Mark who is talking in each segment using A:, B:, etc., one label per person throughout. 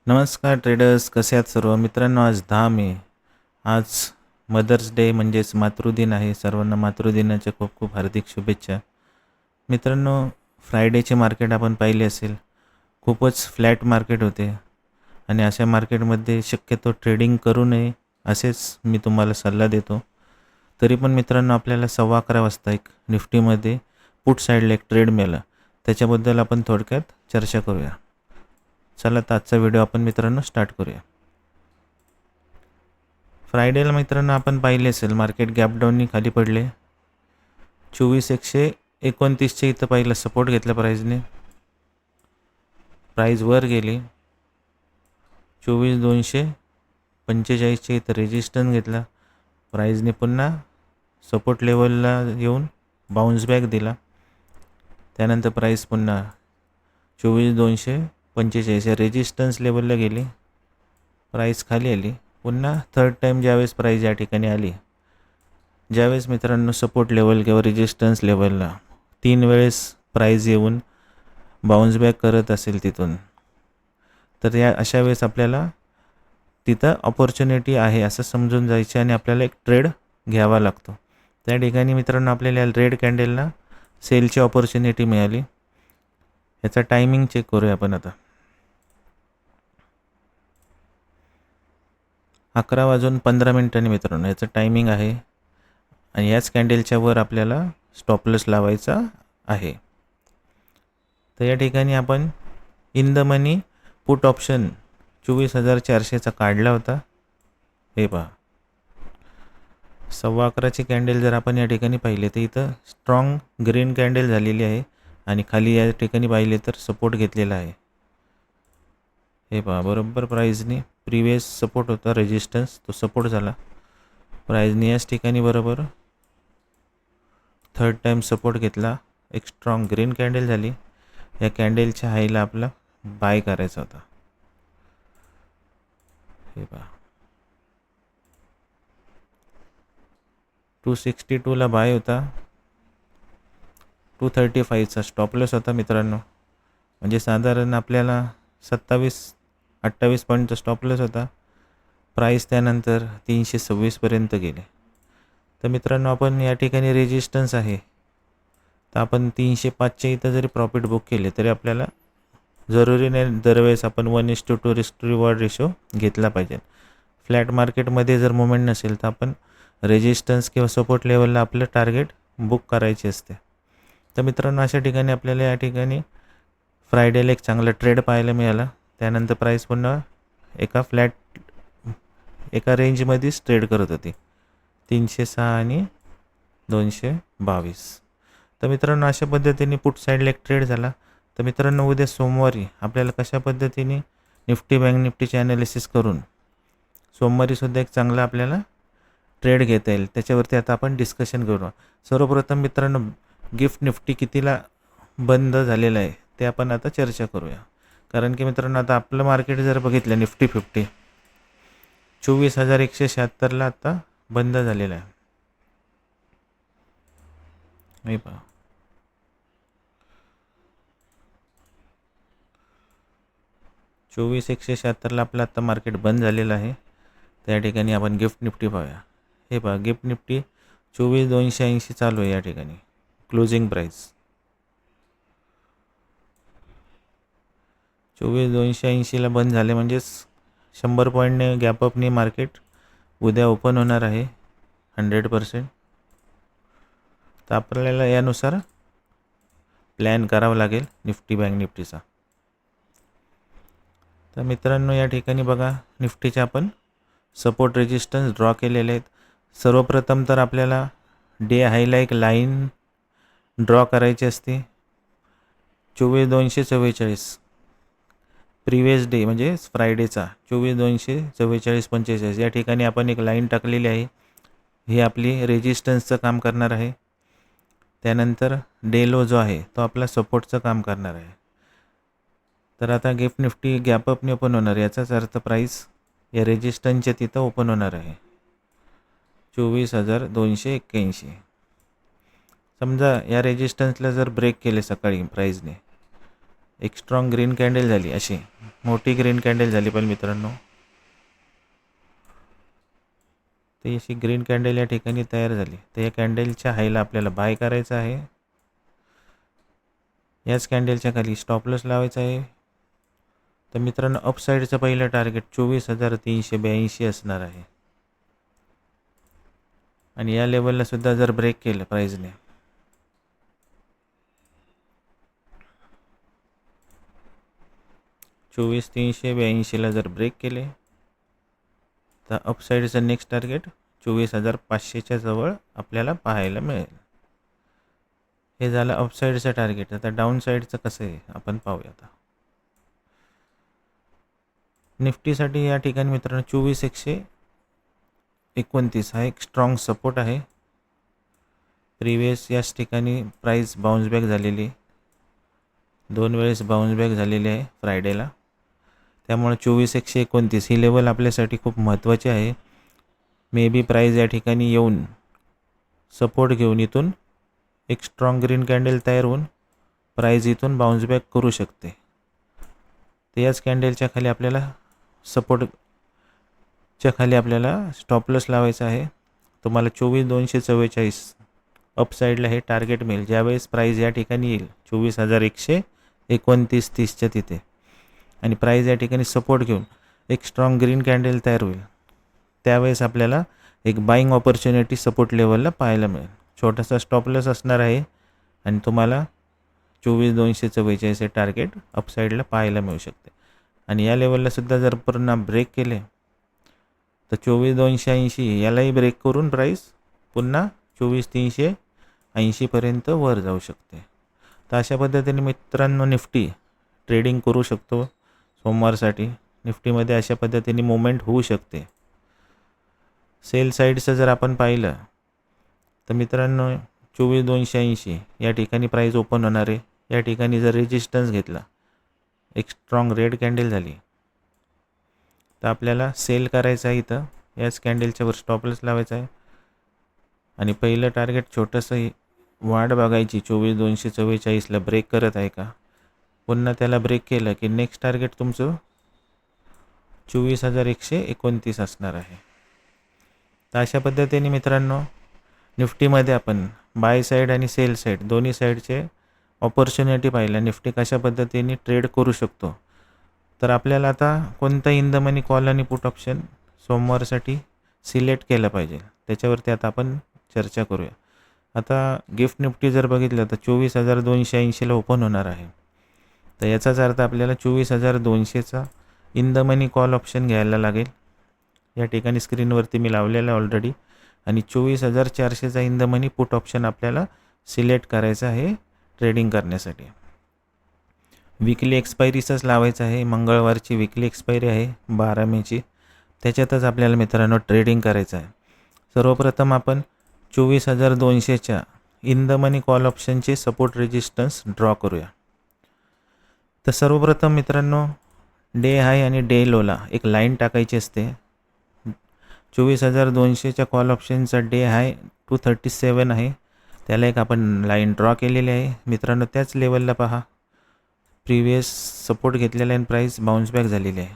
A: नमस्कार ट्रेडर्स, कसे आहात सर्व मित्रांनो. आज 10 मे, आज मदर्स डे म्हणजेच मातृदिन आहे. सर्वांना मातृदिनाच्या खूप खूप हार्दिक शुभेच्छा. मित्रांनो, फ्रायडेचे मार्केट आपण पाहिले असेल, खूपच फ्लॅट मार्केट होते आणि अशा मार्केटमध्ये शक्यतो ट्रेडिंग करू नये असेच मी तुम्हाला सल्ला देतो. तरी पण मित्रांनो, आपल्याला 11:15 वाजता एक निफ्टीमध्ये पुट साईडला एक ट्रेड मिळाला, त्याच्याबद्दल आपण थोडक्यात चर्चा करूया. चला तर आजचा व्हिडिओ आपण मित्रांनो स्टार्ट करूया. फ्रायडेला मित्रांनो आपण पाहिले असेल, मार्केट गॅप डाऊननी खाली पडले. 24,129चे इथं पहिलं सपोर्ट घेतला प्राईजने, प्राईज वर गेली. 24,245चे इथं रेजिस्टन्स घेतला, प्राईजने पुन्हा सपोर्ट लेवलला येऊन बाउन्स बॅक दिला. त्यानंतर प्राईस पुन्हा 24,245 या रेजिस्टन्स लेवलला गेली, प्राईस खाली आली. पुन्हा थर्ड टाईम ज्यावेळेस प्राईज या ठिकाणी आली, ज्यावेळेस मित्रांनो सपोर्ट लेवल किंवा रेजिस्टन्स लेवलला 3 वेळेस प्राईज येऊन बाउन्स बॅक करत असेल तिथून, तर या अशा वेळेस आपल्याला तिथं ऑपॉर्च्युनिटी आहे असं समजून जायचे आणि आपल्याला एक ट्रेड घ्यावा लागतो. त्या ठिकाणी मित्रांनो आपल्याला रेड कॅन्डलला सेलची ऑपॉर्च्युनिटी मिळाली. याचा टायमिंग चेक करूया आपण आता. 11:15 मित्रांनो याचं टायमिंग आहे आणि याच कॅन्डलच्या वर आपल्याला स्टॉपलस लावायचा आहे. तर या ठिकाणी आपण in the money put option 24,400चा काढला होता. हे पहा, 11:15ची कॅन्डल जर आपण या ठिकाणी पाहिले तर इथं स्ट्रॉंग ग्रीन कॅन्डल झालेली आहे आणि खाली या ठिकाणी पाहिले तर सपोर्ट घेतलेला आहे. हे पहा, बरोबर प्राईजने प्रिवियस सपोर्ट होता रेजिस्टन्स, तो सपोर्ट झाला. प्राईजने याच ठिकाणी बरोबर थर्ड टाईम सपोर्ट घेतला, एक स्ट्रॉंग ग्रीन कॅन्डल झाली. या कॅन्डलच्या हाईला आपला बाय करायचा होता. हे पहा, 262ला बाय होता, 235चा स्टॉपलस होता मित्रांनो. म्हणजे साधारण आपल्याला 27-28 पॉईंटचा स्टॉपलस होता. प्राईस त्यानंतर 326पर्यंत गेले. तर मित्रांनो आपण या ठिकाणी रेजिस्टन्स आहे, तर आपण 305च्या इथं जरी प्रॉफिट बुक केले तरी आपल्याला जरुरी नाही दरवेळेस आपण 1:2 रिस्क टू रिवॉर्ड रेशो घेतला पाहिजे. फ्लॅट मार्केटमध्ये जर मुवमेंट नसेल तर आपण रेजिस्टन्स किंवा सपोर्ट लेवलला आपलं टार्गेट बुक करायचे असते. तर मित्रांनो अशा ठिकाणी आपल्याला या ठिकाणी फ्रायडेला एक चांगला ट्रेड पाहायला मिळाला. त्यानंतर प्राईस पुन्हा एका रेंजमध्येच ट्रेड करत होती, 306 आणि 222. तर मित्रांनो अशा पद्धतीने पुट साईडला एक ट्रेड झाला. तर मित्रांनो उद्या सोमवारी आपल्याला कशा पद्धतीने निफ्टी बँक निफ्टीचे ॲनालिसिस करून सोमवारीसुद्धा एक चांगला आपल्याला ट्रेड घेता येईल त्याच्यावरती आता आपण डिस्कशन करू. सर्वप्रथम मित्रांनो गिफ्ट निफ्टी कितीला बंद झालेलं आहे ते आपण आता चर्चा करूया. कारण की मित्रांनो आता आपलं मार्केट जर बघितलं निफ्टी 50 24,176ला आता बंद झालेलं आहे. हे पहा, 24,176ला आपलं आता मार्केट बंद झालेलं आहे. त्या ठिकाणी आपण गिफ्ट निफ्टी पाहूया. हे पहा, गिफ्ट निफ्टी 24,280 चालू आहे या ठिकाणी क्लोजिंग प्राईस. 24,280ला बंद झाले म्हणजेच 100 पॉईंटने गॅपअपने मार्केट उद्या ओपन होणार आहे 100%. तर आपल्याला यानुसार प्लॅन करावा लागेल निफ्टी बँक निफ्टीचा. तर मित्रांनो या ठिकाणी बघा, निफ्टीचे आपण सपोर्ट रेजिस्टन्स ड्रॉ केलेले आहेत. सर्वप्रथम तर आपल्याला डे हायला एक लाईन ड्रॉ करायची असते 24,244. प्रिवियस डे म्हणजे फ्रायडेचा 24,244.45 या ठिकाणी आपण एक लाईन टाकलेली आहे. ही आपली रेजिस्टन्सचं काम करणार आहे. त्यानंतर डे लो जो आहे तो आपला सपोर्टचं काम करणार आहे. तर आता गिफ्ट निफ्टी गॅपअपने ओपन होणार, याचाच अर्थ प्राईस या रेजिस्टन्सच्या तिथं ओपन होणार आहे 24,281. समजा या रेजिस्टन्सला जर ब्रेक केले सकाळी प्राईजने एक स्ट्रॉंग ग्रीन कॅन्डल झाली, अशी मोठी ग्रीन कॅन्डल झाली. पण मित्रांनो ती अशी ग्रीन कॅन्डल या ठिकाणी तयार झाली, तर या कॅन्डलच्या हायला आपल्याला बाय करायचं आहे. याच कॅन्डलच्या खाली स्टॉप लॉस लावायचा आहे. तर मित्रांनो अपसाईडचं पहिलं टार्गेट 24,382 असणार आहे. आणि या लेवलला सुद्धा जर ब्रेक केलं प्राईजने, 24,382ला जर ब्रेक केले तर अपसाईडचं नेक्स्ट टार्गेट 24,500च्या जवळ आपल्याला पाहायला मिळेल. हे झालं अपसाईडचं टार्गेट. आता डाऊन साईडचं कसं आहे आपण पाहूया. आता निफ्टीसाठी या ठिकाणी मित्रांनो 24,129 हा एक स्ट्रॉंग सपोर्ट आहे. प्रिवियस याच ठिकाणी प्राईस बाउन्स बॅक झालेली, 2 वेळेस बाउन्स बॅक झालेली आहे फ्रायडेला. त्यामुळे 24,129 ही लेवल आपल्यासाठी खूप महत्त्वाची आहे. मे बी प्राईज या ठिकाणी येऊन सपोर्ट घेऊन इथून एक स्ट्रॉंग ग्रीन कॅन्डल तयार होऊन प्राईज इथून बाउन्स बॅक करू शकते. तर याच कॅन्डलच्या खाली आपल्याला सपोर्टच्या खाली आपल्याला स्टॉप लॉस लावायचा आहे. तुम्हाला 24,244 अपसाईडला हे टार्गेट मिळेल ज्यावेळेस प्राईज या ठिकाणी येईल 24,129.30च्या तिथे, आणि प्राईज या ठिकाणी सपोर्ट घेऊन एक स्ट्रॉंग ग्रीन कॅन्डल तयार होईल. त्यावेळेस आपल्याला एक बाईंग ऑपॉर्च्युनिटी सपोर्ट लेवलला पाहायला मिळेल. छोटासा स्टॉप लॉस असणार आहे आणि तुम्हाला 24,244 हे टार्गेट अपसाईडला पाहायला मिळू शकते. आणि या लेवलला सुद्धा जर पुन्हा ब्रेक केले तर 24,280 यालाही ब्रेक करून प्राईस पुन्हा 24,380पर्यंत वर जाऊ शकते. तर अशा पद्धतीने मित्रांनो निफ्टी ट्रेडिंग करू शकतो. सोमवारसाठी निफ्टीमध्ये अशा पद्धतीने मुवमेंट होऊ शकते. सेल साईडचं जर आपण पाहिलं तर मित्रांनो 24,280 या ठिकाणी प्राईस ओपन होणार आहे. या ठिकाणी जर रेजिस्टन्स घेतला, एक स्ट्रॉंग रेड कॅन्डल झाली, तर आपल्याला सेल करायचं आहे. इथं याच कॅन्डलच्या वर स्टॉप लॉस लावायचा आहे आणि पहिलं टार्गेट छोटंसं वाढ बघायची 24,244ला ब्रेक करत आहे का. पुन्हा त्याला ब्रेक केलं की नेक्स्ट टार्गेट तुमचं 24,129 असणार आहे. तर अशा पद्धतीने मित्रांनो निफ्टीमध्ये आपण बाय साईड आणि सेल साईड दोन्ही साईडचे ऑपॉर्च्युनिटी पाहिल्या. निफ्टी कशा पद्धतीने ट्रेड करू शकतो. तर आपल्याला आता कोणता इन द मनी कॉल आणि पुट ऑप्शन सोमवारसाठी सिलेक्ट केलं पाहिजे त्याच्यावरती आता आपण चर्चा करूया. आता गिफ्ट निफ्टी जर बघितलं तर 24,280ला ओपन होणार आहे. तर याचाच अर्थ आपल्याला 24,200चा in the money call option घ्यायला लागेल. या ठिकाणी स्क्रीनवरती मी लावलेला आहे ऑलरेडी. आणि 24,400चा in the money put option आपल्याला सिलेक्ट करायचा आहे ट्रेडिंग करण्यासाठी. विकली एक्सपायरीचाच लावायचा आहे. मंगळवारची विकली एक्सपायरी आहे 12 मेची. त्याच्यातच आपल्याला मित्रांनो ट्रेडिंग करायचं आहे. सर्वप्रथम आपण 24,200च्या इन द मनी कॉल ऑप्शनचे सपोर्ट रेजिस्टन्स ड्रॉ करूया. तर सर्वप्रथम मित्रांनो डे हाय आणि डे लोला एक लाईन टाकायची असते. 24,200च्या कॉल ऑप्शनचा डे हाय 237 आहे, त्याला एक आपण लाईन ड्रॉ केलेली आहे. मित्रांनो त्याच लेवलला पहा प्रिवियस सपोर्ट घेतलेला आहे, प्राईस बाउन्स बॅक झालेली आहे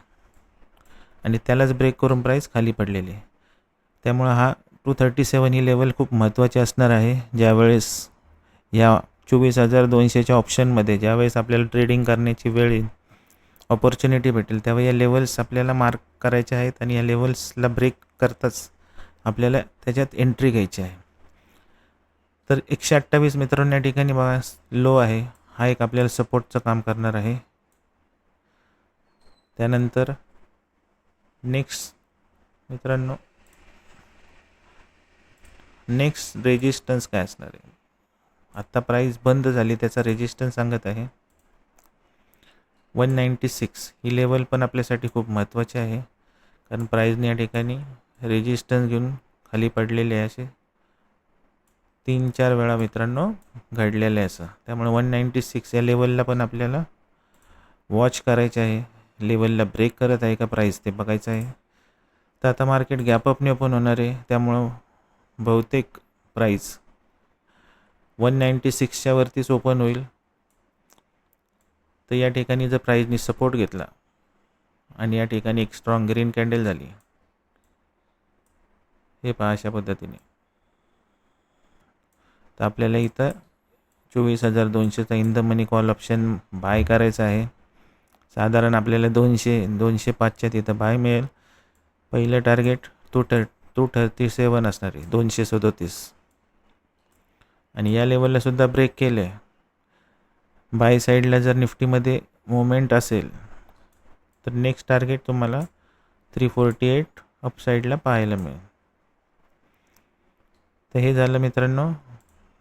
A: आणि त्यालाच ब्रेक करून प्राईस खाली पडलेली आहे. त्यामुळं हा 237 ही लेवल खूप महत्त्वाची असणार आहे. ज्यावेळेस या 24,200च्या ऑप्शनमध्ये ज्यावेळेस आपल्याला ट्रेडिंग करण्याची वेळ येईल, ऑपॉर्च्युनिटी भेटेल, तेव्हा या लेवल्स आपल्याला मार्क करायचे आहेत आणि या लेवल्सला ब्रेक करताच आपल्याला त्याच्यात एंट्री घ्यायची आहे. तर 128 मित्रांनो या ठिकाणी बघा लो आहे, हा एक आपल्याला सपोर्टचं काम करणार आहे. त्यानंतर नेक्स्ट मित्रांनो नेक्स्ट रेजिस्टन्स काय असणार आहे. आत्ता प्राईस बंद झाली त्याचा रेजिस्टन्स सांगत आहे 196. ही लेवल पण आपल्यासाठी खूप महत्त्वाची आहे कारण प्राईजने या ठिकाणी रेजिस्टन्स घेऊन खाली पडलेले आहे. असे 3-4 वेळा मित्रांनो घडलेलं आहे असं. त्यामुळे 196 या लेवलला पण आपल्याला वॉच करायचे आहे. लेवलला ब्रेक करत आहे का प्राईस ते बघायचं आहे. तर आता मार्केट गॅप अपने ओपन होणार आहे, त्यामुळं बहुतेक प्राईस 196च्या वरतीच ओपन होईल. तर या ठिकाणी जर प्राईजनी सपोर्ट घेतला आणि या ठिकाणी एक स्ट्रॉंग ग्रीन कॅन्डल झाली, हे पहा अशा पद्धतीने, तर आपल्याला इथं 24,200चा in the money call option buy करायचा आहे. साधारण आपल्याला 205च्या तिथं बाय मिळेल. पहिलं टार्गेट 237 असणार आहे, 237. आणि या लेवलला सुद्धा ब्रेक केले. बाय साईडला जर निफ्टीमध्ये मुवमेंट असेल तर नेक्स्ट टार्गेट तुम्हाला 348 अप साईडला पाहायला मिळेल. तर हे झालं मित्रांनो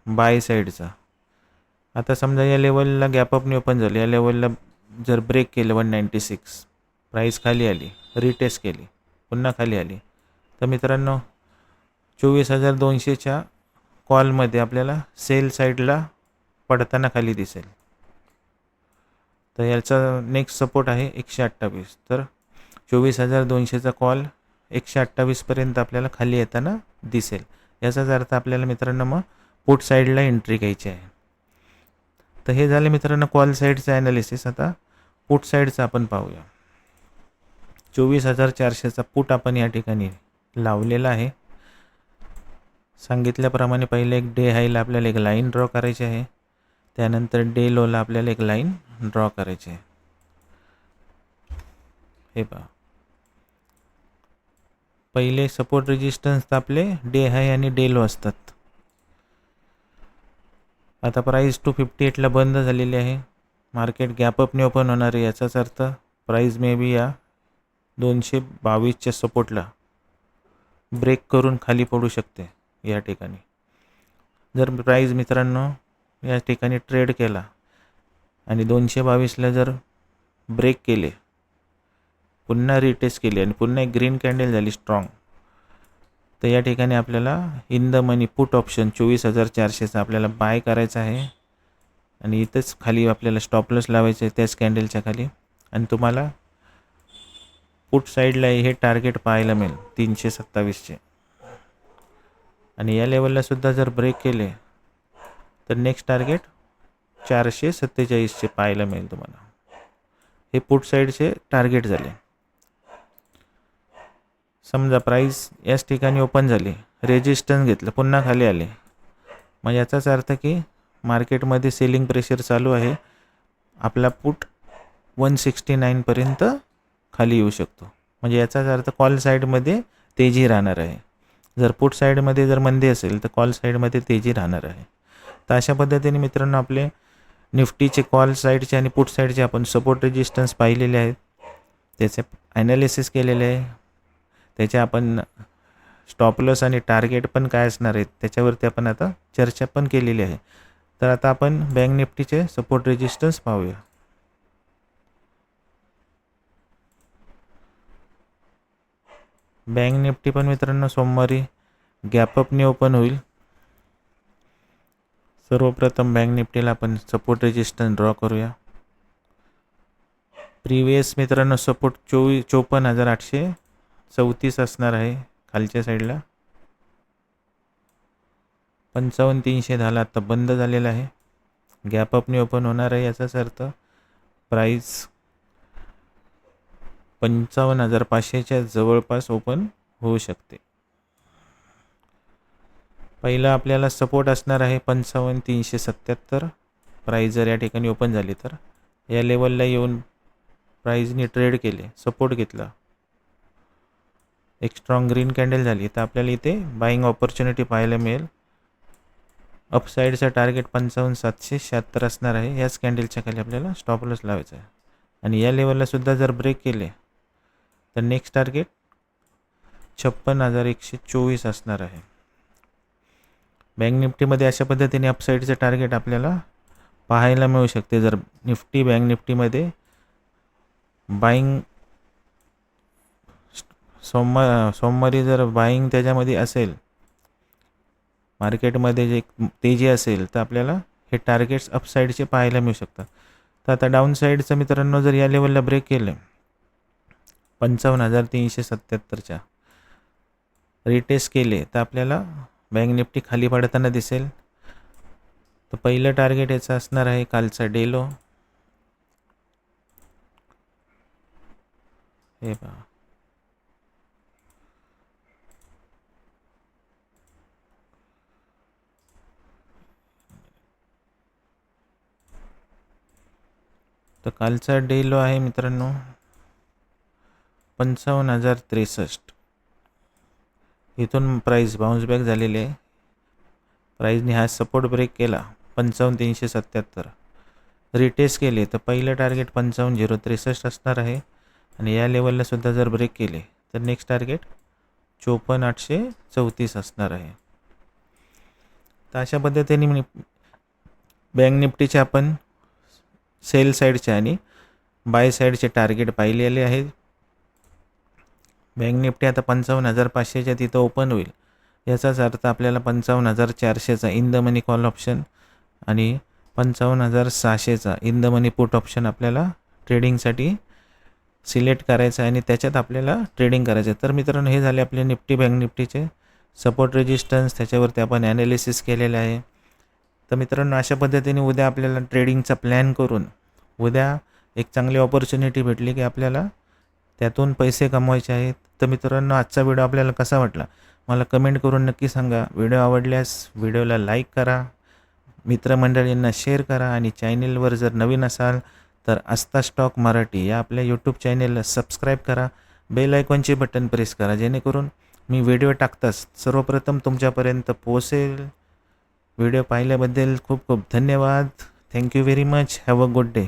A: बाय साईडचा. आता समजा या लेवलला गॅपअपने ओपन झालं, या लेवलला जर ब्रेक केलं 196, प्राईस खाली आली, रिटेस्ट केली, पुन्हा खाली आली, तर मित्रांनो 24,200च्या कॉलमध्ये आपल्याला सेल साईडला पडताना खाली दिसेल. तर याचा नेक्स्ट सपोर्ट आहे 128. तर 24,200चा कॉल 128पर्यंत आपल्याला खाली येताना दिसेल. याचाच अर्थ आपल्याला मित्रांनो मग पुट साईडला एंट्री घ्यायची आहे. तर हे झाले मित्रांनो कॉल साईडचं ॲनालिसिस. आता पुट साईडचं आपण पाहूया. 24,400चा पुट आपण या ठिकाणी लावलेला आहे. सांगितल्याप्रमाणे पहिले एक डे हायला आपल्याला एक लाईन ड्रॉ करायची आहे, त्यानंतर डे लोला आपल्याला एक लाईन ड्रॉ करायची आहे. हे पहा, पहिले सपोर्ट रेजिस्टन्स तर आपले डे हाय आणि डे लो असतात. आता प्राईस 258ला बंद झालेली आहे. मार्केट गॅपअपने ओपन होणार आहे. याचाच अर्थ प्राईस मे बी या 222च्या सपोर्टला ब्रेक करून खाली पडू शकते. या ठिकाणी जर प्राईस मित्रांनो या ठिकाणी ट्रेड केला आणि 222ला जर ब्रेक केले, पुन्हा रिटेस्ट केली आणि पुन्हा एक ग्रीन कॅन्डल झाली स्ट्रॉंग, तर या ठिकाणी आपल्याला in the money put option 24,400चा आपल्याला बाय करायचा आहे. आणि इथंच खाली आपल्याला स्टॉप लॉस लावायचं आहे त्याच कॅन्डलच्या खाली. आणि तुम्हाला पुट साईडला हे टार्गेट पाहायला मिळेल 327चे. आणि या लेवलला सुद्धा जर ब्रेक केले तर नेक्स्ट टार्गेट 447चे पाहायला मिळेल तुम्हाला. हे पुट साईडचे टार्गेट झाले. समजा प्राईस याच ठिकाणी ओपन झाली, रेजिस्टन्स घेतलं, पुन्हा खाली आले, मग याचाच अर्थ की मार्केटमध्ये सेलिंग प्रेशर चालू आहे. आपला पुट 169पर्यंत खाली येऊ शकतो. म्हणजे याचाच अर्थ कॉल साईडमध्ये तेजी राहणार आहे. जर पुट साईडमध्ये जर मंदी असेल तर कॉल साईडमध्ये तेजी राहणार आहे. तर अशा पद्धतीने मित्रांनो आपले निफ्टीचे कॉल साईडचे आणि पुट साईडचे आपण सपोर्ट रेजिस्टन्स पाहिलेले आहेत, त्याचे ॲनालिसिस केलेले आहे. त्याचे आपण स्टॉप लॉस आणि टार्गेट पण काय असणार आहेत त्याच्यावरती आपण आता चर्चा पण केलेली आहे. तर आता आपण बँक निफ्टीचे सपोर्ट रेजिस्टन्स पाहूया. बँक निफ्टी पण मित्रांनो सोमवारी गॅपअपने ओपन होईल. सर्वप्रथम बँक निफ्टीला आपण सपोर्ट रेजिस्टन्स ड्रॉ करूया. प्रिवियस मित्रांनो सपोर्ट 54,834 असणार आहे खालच्या साईडला. 55,300 झाला, आता बंद झालेला आहे, गॅपअपने ओपन होणार आहे. याचाच अर्थ प्राईस 55,500च्या जवळपास ओपन होऊ शकते. पहिला आपल्याला सपोर्ट असणार आहे 55,377. प्राईस जर या ठिकाणी ओपन झाली तर या लेवलला येऊन प्राईजने ट्रेड केले, सपोर्ट घेतला, एक स्ट्रॉंग ग्रीन कॅन्डल झाली, तर आपल्याला इथे बाईंग ऑपॉर्च्युनिटी पाहायला मिळेल. अपसाईडचा टार्गेट 55,776 असणार आहे. याच कॅन्डलच्या खाली आपल्याला स्टॉप लॉस लावायचा आहे. आणि या लेवलला सुद्धा जर ब्रेक केले तर नेक्स्ट टार्गेट 56,124 असणार आहे. बँक निफ्टीमध्ये अशा पद्धतीने अपसाईडचे टार्गेट आपल्याला पाहायला मिळू शकते. जर निफ्टी बँक निफ्टीमध्ये बाईंग सोमवारी जर बाईंग त्याच्यामध्ये असेल, मार्केटमध्ये जे तेजी असेल, तर आपल्याला हे टार्गेट्स अपसाईडचे पाहायला मिळू शकतात. तर आता डाऊन साईडचं मित्रांनो जर या लेवलला ब्रेक केलं 55,377च्या रिटेस्ट केले तर आपल्याला बँक निफ्टी खाली पडताना दिसेल. तर पहिलं टार्गेट याचं असणार आहे कालचा डे लो हे पहा, तर कालचा डे लो आहे मित्रांनो 55,063. इथून प्राईस बाउन्स बॅक झालेली आहे. प्राईजने हा सपोर्ट ब्रेक केला 55,377. रिटेस्ट केले तर पहिलं टार्गेट 55,063 असणार आहे आणि या लेवलला सुद्धा जर ब्रेक केले तर नेक्स्ट टार्गेट 54,834 असणार आहे. तर अशा पद्धतीने बँक निफ्टीचे आपण सेल साईडचे आणि बाय साईडचे टार्गेट पाहिलेले आहेत. बँक निफ्टी आता 55,500च्या तिथं ओपन होईल. याचाच अर्थ आपल्याला 55,400चा in the money call option आणि 55,600चा in the money put option आपल्याला ट्रेडिंगसाठी सिलेक्ट करायचं आहे आणि त्याच्यात आपल्याला ट्रेडिंग करायचं आहे. तर मित्रांनो, हे झाले आपले निफ्टी बँक निफ्टीचे सपोर्ट रेजिस्टन्स, त्याच्यावरती आपण ॲनालिसिस केलेलं आहे. तर मित्रांनो, अशा पद्धतीने उद्या आपल्याला ट्रेडिंगचा प्लॅन करून उद्या एक चांगली ऑपॉर्च्युनिटी भेटली की आपल्याला त्यातून पैसे कमवायचे आहेत. तर मित्रांनो, आजचा व्हिडिओ आपल्याला कसा वाटला मला कमेंट करून नक्की सांगा. व्हिडिओ आवडल्यास व्हिडिओला लाईक करा, मित्रमंडळींना शेअर करा आणि चॅनेलवर जर नवीन असाल तर आस्था स्टॉक मराठी या आपल्या यूट्यूब चॅनेलला सबस्क्राईब करा. बेल आयकॉनचे बटन प्रेस करा जेणेकरून मी व्हिडिओ टाकताच सर्वप्रथम तुमच्यापर्यंत पोहोचेल. व्हिडिओ पाहिल्याबद्दल खूप खूप धन्यवाद. Thank you very much. Have a good day.